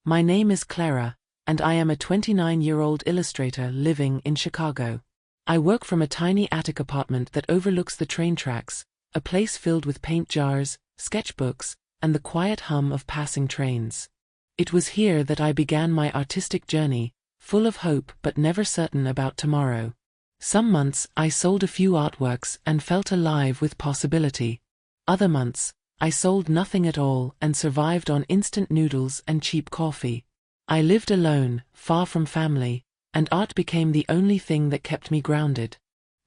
My name is Clara, and I am a 29-year-old illustrator living in Chicago. I work from a tiny attic apartment that overlooks the train tracks, a place filled with paint jars, sketchbooks, and the quiet hum of passing trains. It was here that I began my artistic journey, full of hope but never certain about tomorrow. Some months I sold a few artworks and felt alive with possibility. Other months, I sold nothing at all and survived on instant noodles and cheap coffee. I lived alone, far from family, and art became the only thing that kept me grounded.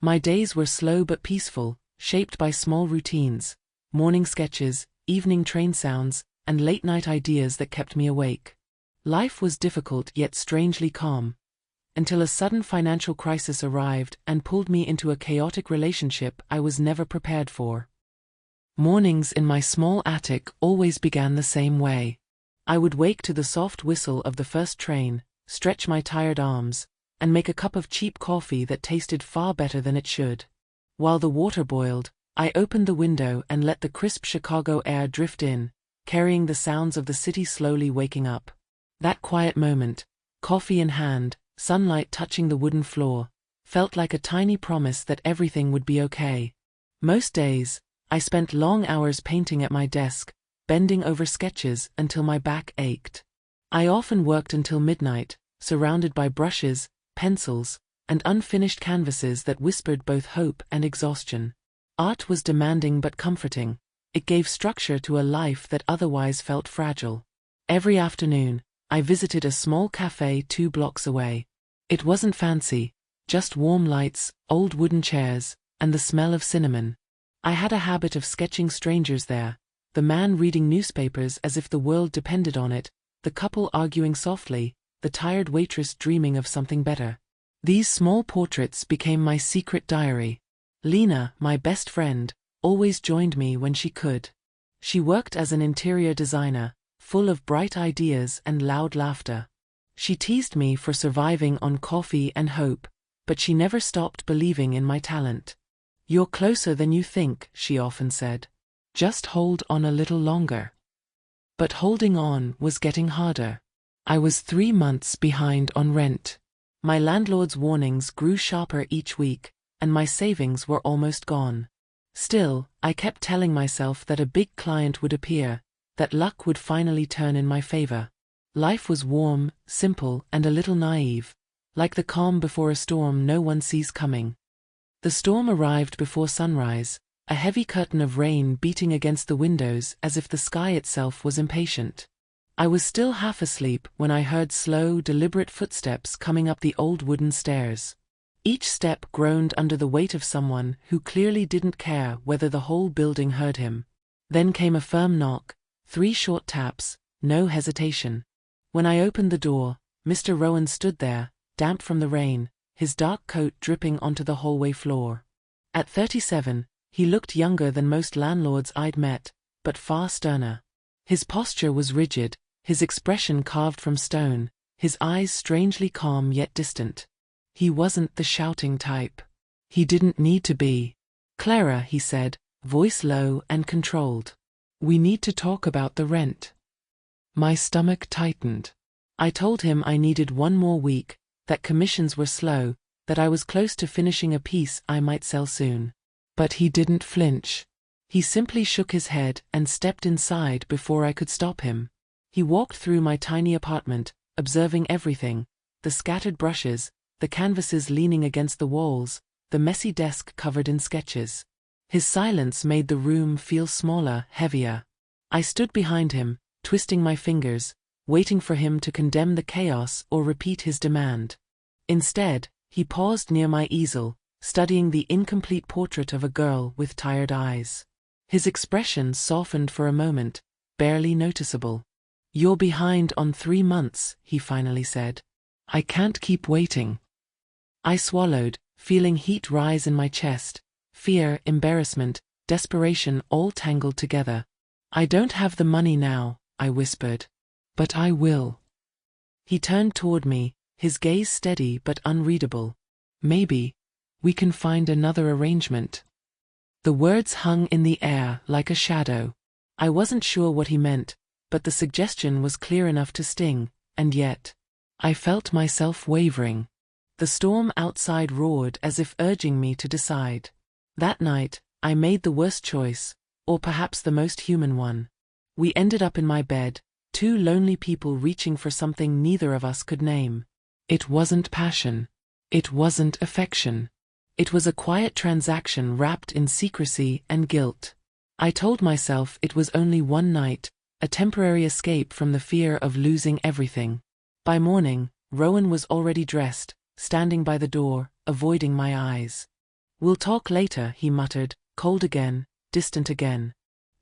My days were slow but peaceful, shaped by small routines, morning sketches, evening train sounds, and late-night ideas that kept me awake. Life was difficult yet strangely calm, until a sudden financial crisis arrived and pulled me into a chaotic relationship I was never prepared for. Mornings in my small attic always began the same way. I would wake to the soft whistle of the first train, stretch my tired arms, and make a cup of cheap coffee that tasted far better than it should. While the water boiled, I opened the window and let the crisp Chicago air drift in, carrying the sounds of the city slowly waking up. That quiet moment, coffee in hand, sunlight touching the wooden floor, felt like a tiny promise that everything would be okay. Most days, I spent long hours painting at my desk, bending over sketches until my back ached. I often worked until midnight, surrounded by brushes, pencils, and unfinished canvases that whispered both hope and exhaustion. Art was demanding but comforting. It gave structure to a life that otherwise felt fragile. Every afternoon, I visited a small cafe 2 blocks away. It wasn't fancy, just warm lights, old wooden chairs, and the smell of cinnamon. I had a habit of sketching strangers there, the man reading newspapers as if the world depended on it, the couple arguing softly, the tired waitress dreaming of something better. These small portraits became my secret diary. Lena, my best friend, always joined me when she could. She worked as an interior designer, full of bright ideas and loud laughter. She teased me for surviving on coffee and hope, but she never stopped believing in my talent. "You're closer than you think," she often said. "Just hold on a little longer." But holding on was getting harder. I was 3 months behind on rent. My landlord's warnings grew sharper each week, and my savings were almost gone. Still, I kept telling myself that a big client would appear, that luck would finally turn in my favor. Life was warm, simple, and a little naive, like the calm before a storm no one sees coming. The storm arrived before sunrise, a heavy curtain of rain beating against the windows as if the sky itself was impatient. I was still half asleep when I heard slow, deliberate footsteps coming up the old wooden stairs. Each step groaned under the weight of someone who clearly didn't care whether the whole building heard him. Then came a firm knock, 3 short taps, no hesitation. When I opened the door, Mr. Rowan stood there, damp from the rain, his dark coat dripping onto the hallway floor. At 37, he looked younger than most landlords I'd met, but far sterner. His posture was rigid, his expression carved from stone, his eyes strangely calm yet distant. He wasn't the shouting type. He didn't need to be. "Clara," he said, voice low and controlled. "We need to talk about the rent." My stomach tightened. I told him I needed 1 more week, that commissions were slow, that I was close to finishing a piece I might sell soon. But he didn't flinch. He simply shook his head and stepped inside before I could stop him. He walked through my tiny apartment, observing everything, the scattered brushes, the canvases leaning against the walls, the messy desk covered in sketches. His silence made the room feel smaller, heavier. I stood behind him, twisting my fingers, waiting for him to condemn the chaos or repeat his demand. Instead, he paused near my easel, studying the incomplete portrait of a girl with tired eyes. His expression softened for a moment, barely noticeable. "You're behind on 3 months, he finally said. "I can't keep waiting." I swallowed, feeling heat rise in my chest, fear, embarrassment, desperation all tangled together. "I don't have the money now," I whispered. "But I will." He turned toward me, his gaze steady but unreadable. "Maybe we can find another arrangement." The words hung in the air like a shadow. I wasn't sure what he meant, but the suggestion was clear enough to sting, and yet I felt myself wavering. The storm outside roared as if urging me to decide. That night, I made the worst choice, or perhaps the most human one. We ended up in my bed, two lonely people reaching for something neither of us could name. It wasn't passion. It wasn't affection. It was a quiet transaction wrapped in secrecy and guilt. I told myself it was only one night, a temporary escape from the fear of losing everything. By morning, Rowan was already dressed, standing by the door, avoiding my eyes. "We'll talk later," he muttered, cold again, distant again.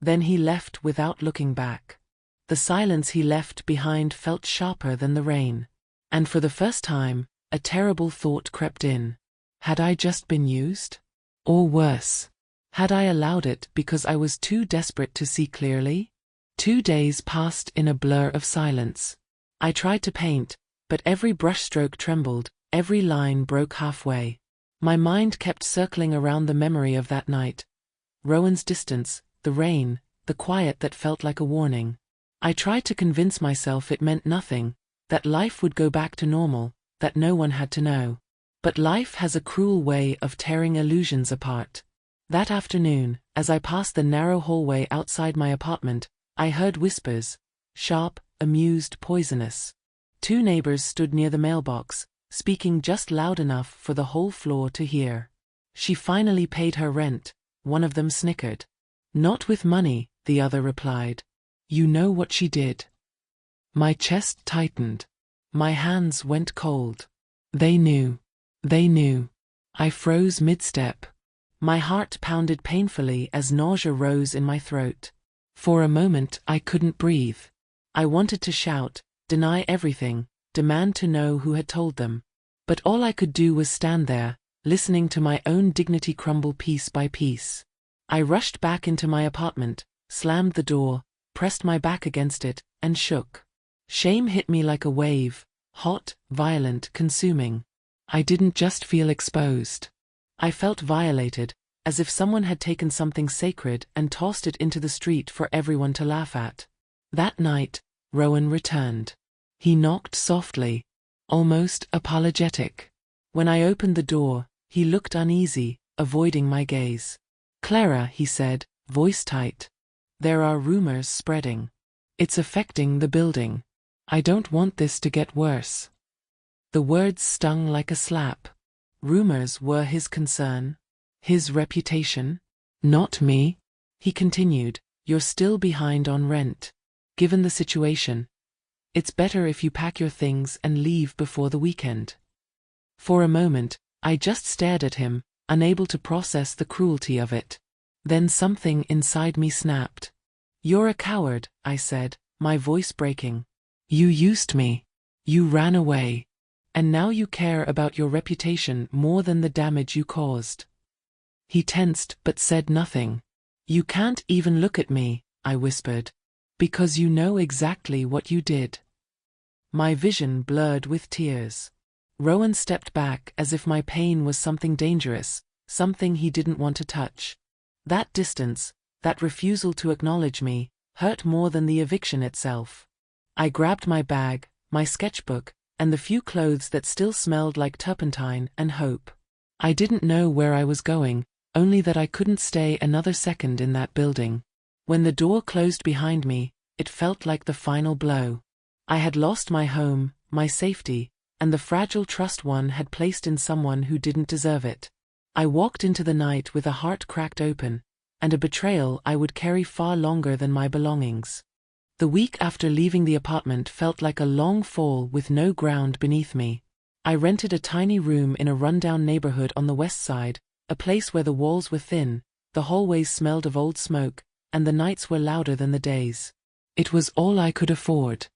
Then he left without looking back. The silence he left behind felt sharper than the rain. And for the first time, a terrible thought crept in. Had I just been used? Or worse, had I allowed it because I was too desperate to see clearly? 2 days passed in a blur of silence. I tried to paint, but every brushstroke trembled, every line broke halfway. My mind kept circling around the memory of that night. Rowan's distance, the rain, the quiet that felt like a warning. I tried to convince myself it meant nothing, that life would go back to normal, that no one had to know. But life has a cruel way of tearing illusions apart. That afternoon, as I passed the narrow hallway outside my apartment, I heard whispers, sharp, amused, poisonous. 2 neighbors stood near the mailbox, speaking just loud enough for the whole floor to hear. "She finally paid her rent," one of them snickered. "Not with money," the other replied. "You know what she did?" My chest tightened. My hands went cold. They knew. They knew. I froze mid-step. My heart pounded painfully as nausea rose in my throat. For a moment I couldn't breathe. I wanted to shout, deny everything, demand to know who had told them. But all I could do was stand there, listening to my own dignity crumble piece by piece. I rushed back into my apartment, slammed the door, pressed my back against it, and shook. Shame hit me like a wave, hot, violent, consuming. I didn't just feel exposed. I felt violated, as if someone had taken something sacred and tossed it into the street for everyone to laugh at. That night, Rowan returned. He knocked softly, almost apologetic. When I opened the door, he looked uneasy, avoiding my gaze. "Clara," he said, voice tight. "There are rumors spreading. It's affecting the building. I don't want this to get worse." The words stung like a slap. Rumors were his concern. His reputation? Not me. He continued, "You're still behind on rent. Given the situation, it's better if you pack your things and leave before the weekend." For a moment, I just stared at him, unable to process the cruelty of it. Then something inside me snapped. "You're a coward," I said, my voice breaking. "You used me. You ran away. And now you care about your reputation more than the damage you caused." He tensed but said nothing. "You can't even look at me," I whispered, "because you know exactly what you did." My vision blurred with tears. Rowan stepped back as if my pain was something dangerous, something he didn't want to touch. That distance, that refusal to acknowledge me, hurt more than the eviction itself. I grabbed my bag, my sketchbook, and the few clothes that still smelled like turpentine and hope. I didn't know where I was going, only that I couldn't stay another second in that building. When the door closed behind me, it felt like the final blow. I had lost my home, my safety, and the fragile trust one had placed in someone who didn't deserve it. I walked into the night with a heart cracked open, and a betrayal I would carry far longer than my belongings. The week after leaving the apartment felt like a long fall with no ground beneath me. I rented a tiny room in a rundown neighborhood on the west side, a place where the walls were thin, the hallways smelled of old smoke, and the nights were louder than the days. It was all I could afford.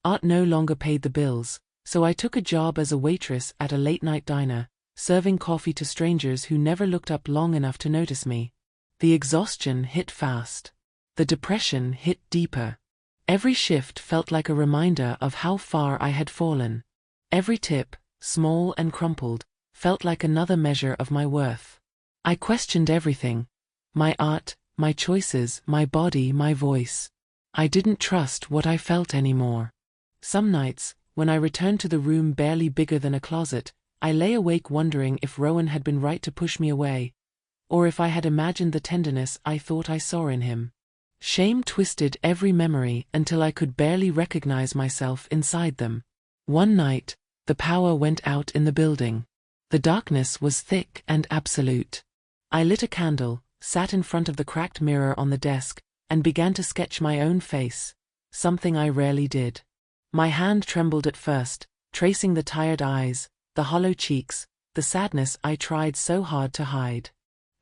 Art no longer paid the bills, so I took a job as a waitress at a late-night diner, serving coffee to strangers who never looked up long enough to notice me. The exhaustion hit fast. The depression hit deeper. Every shift felt like a reminder of how far I had fallen. Every tip, small and crumpled, felt like another measure of my worth. I questioned everything. My art, my choices, my body, my voice. I didn't trust what I felt anymore. Some nights, when I returned to the room barely bigger than a closet, I lay awake wondering if Rowan had been right to push me away, or if I had imagined the tenderness I thought I saw in him. Shame twisted every memory until I could barely recognize myself inside them. One night, the power went out in the building. The darkness was thick and absolute. I lit a candle, sat in front of the cracked mirror on the desk, and began to sketch my own face, something I rarely did. My hand trembled at first, tracing the tired eyes, the hollow cheeks, the sadness I tried so hard to hide.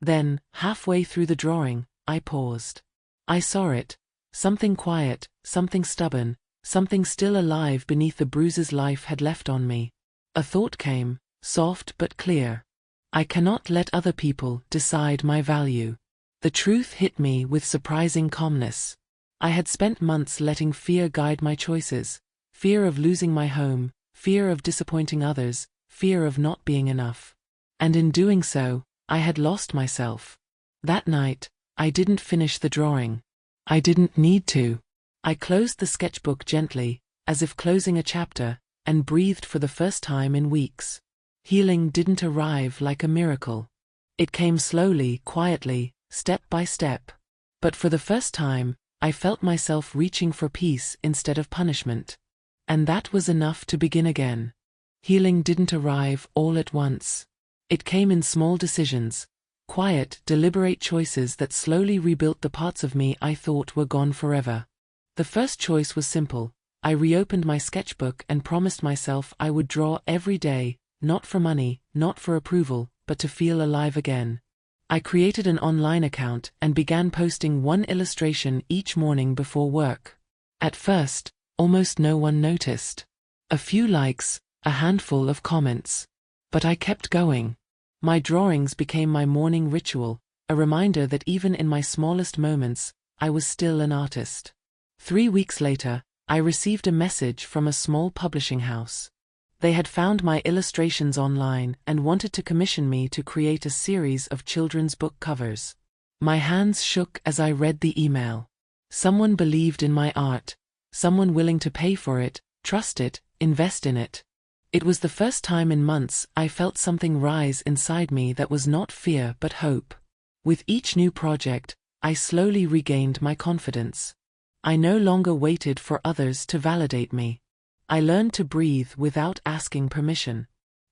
Then, halfway through the drawing, I paused. I saw it, something quiet, something stubborn, something still alive beneath the bruises life had left on me. A thought came, soft but clear. I cannot let other people decide my value. The truth hit me with surprising calmness. I had spent months letting fear guide my choices, fear of losing my home, fear of disappointing others, fear of not being enough. And in doing so, I had lost myself. That night, I didn't finish the drawing. I didn't need to. I closed the sketchbook gently, as if closing a chapter, and breathed for the first time in weeks. Healing didn't arrive like a miracle. It came slowly, quietly, step by step. But for the first time, I felt myself reaching for peace instead of punishment. And that was enough to begin again. Healing didn't arrive all at once. It came in small decisions, quiet, deliberate choices that slowly rebuilt the parts of me I thought were gone forever. The first choice was simple. I reopened my sketchbook and promised myself I would draw every day, not for money, not for approval, but to feel alive again. I created an online account and began posting one illustration each morning before work. At first, almost no one noticed. A few likes, a handful of comments. But I kept going. My drawings became my morning ritual, a reminder that even in my smallest moments, I was still an artist. 3 weeks later, I received a message from a small publishing house. They had found my illustrations online and wanted to commission me to create a series of children's book covers. My hands shook as I read the email. Someone believed in my art, someone willing to pay for it, trust it, invest in it. It was the first time in months I felt something rise inside me that was not fear but hope. With each new project, I slowly regained my confidence. I no longer waited for others to validate me. I learned to breathe without asking permission.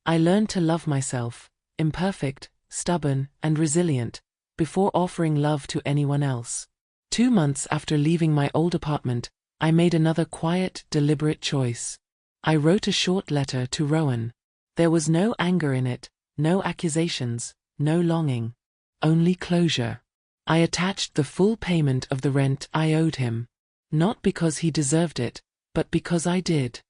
I learned to love myself, imperfect, stubborn, and resilient, before offering love to anyone else. 2 months after leaving my old apartment, I made another quiet, deliberate choice. I wrote a short letter to Rowan. There was no anger in it, no accusations, no longing. Only closure. I attached the full payment of the rent I owed him. Not because he deserved it, but because I did.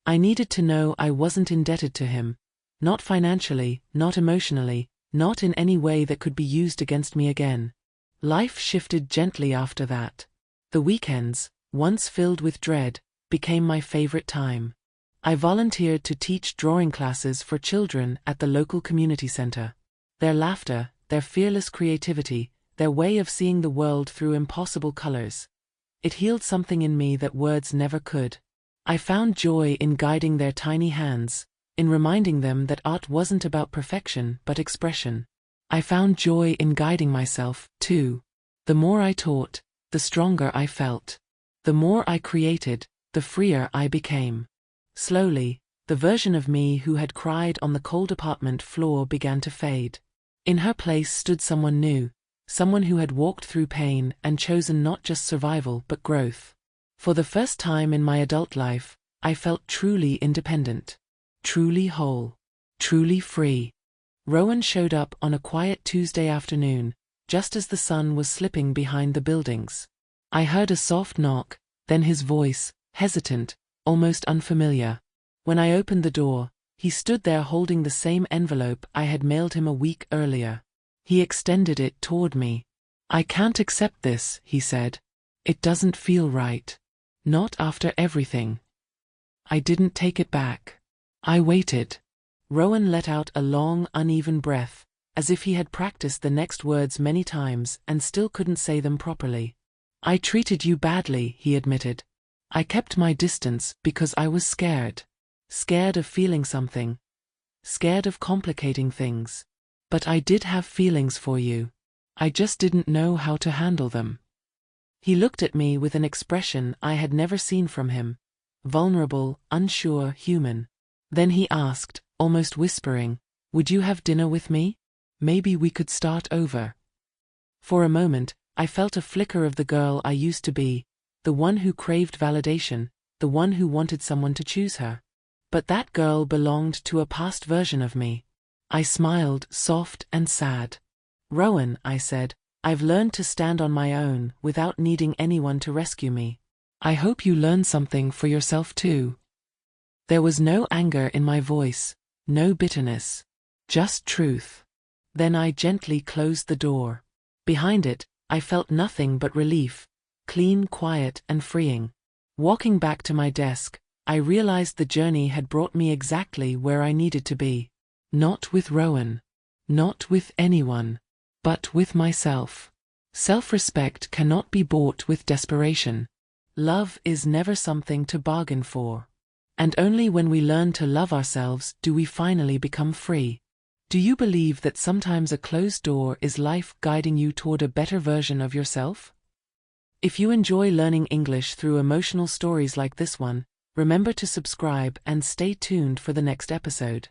I needed to know I wasn't indebted to him. Not financially, not emotionally, not in any way that could be used against me again. Life shifted gently after that. The weekends, once filled with dread, became my favorite time. I volunteered to teach drawing classes for children at the local community center. Their laughter, their fearless creativity, their way of seeing the world through impossible colors. It healed something in me that words never could. I found joy in guiding their tiny hands, in reminding them that art wasn't about perfection but expression. I found joy in guiding myself, too. The more I taught, the stronger I felt. The more I created, the freer I became. Slowly, the version of me who had cried on the cold apartment floor began to fade. In her place stood someone new, someone who had walked through pain and chosen not just survival but growth. For the first time in my adult life, I felt truly independent, truly whole, truly free. Rowan showed up on a quiet Tuesday afternoon, just as the sun was slipping behind the buildings. I heard a soft knock, then his voice, hesitant, almost unfamiliar. When I opened the door, he stood there holding the same envelope I had mailed him a week earlier. He extended it toward me. "I can't accept this," he said. "It doesn't feel right. Not after everything." I didn't take it back. I waited. Rowan let out a long, uneven breath, as if he had practiced the next words many times and still couldn't say them properly. I treated you badly, he admitted. I kept my distance because I was scared. Scared of feeling something. Scared of complicating things. But I did have feelings for you. I just didn't know how to handle them. He looked at me with an expression I had never seen from him. Vulnerable, unsure, human. Then he asked, almost whispering, "Would you have dinner with me? Maybe we could start over." For a moment, I felt a flicker of the girl I used to be, the one who craved validation, the one who wanted someone to choose her. But that girl belonged to a past version of me. I smiled, soft and sad. "Rowan," I said, "I've learned to stand on my own without needing anyone to rescue me. I hope you learn something for yourself too." There was no anger in my voice, no bitterness, just truth. Then I gently closed the door. Behind it, I felt nothing but relief, clean, quiet, and freeing. Walking back to my desk, I realized the journey had brought me exactly where I needed to be. Not with Rowan. Not with anyone. But with myself. Self-respect cannot be bought with desperation. Love is never something to bargain for. And only when we learn to love ourselves do we finally become free. Do you believe that sometimes a closed door is life guiding you toward a better version of yourself? If you enjoy learning English through emotional stories like this one, remember to subscribe and stay tuned for the next episode.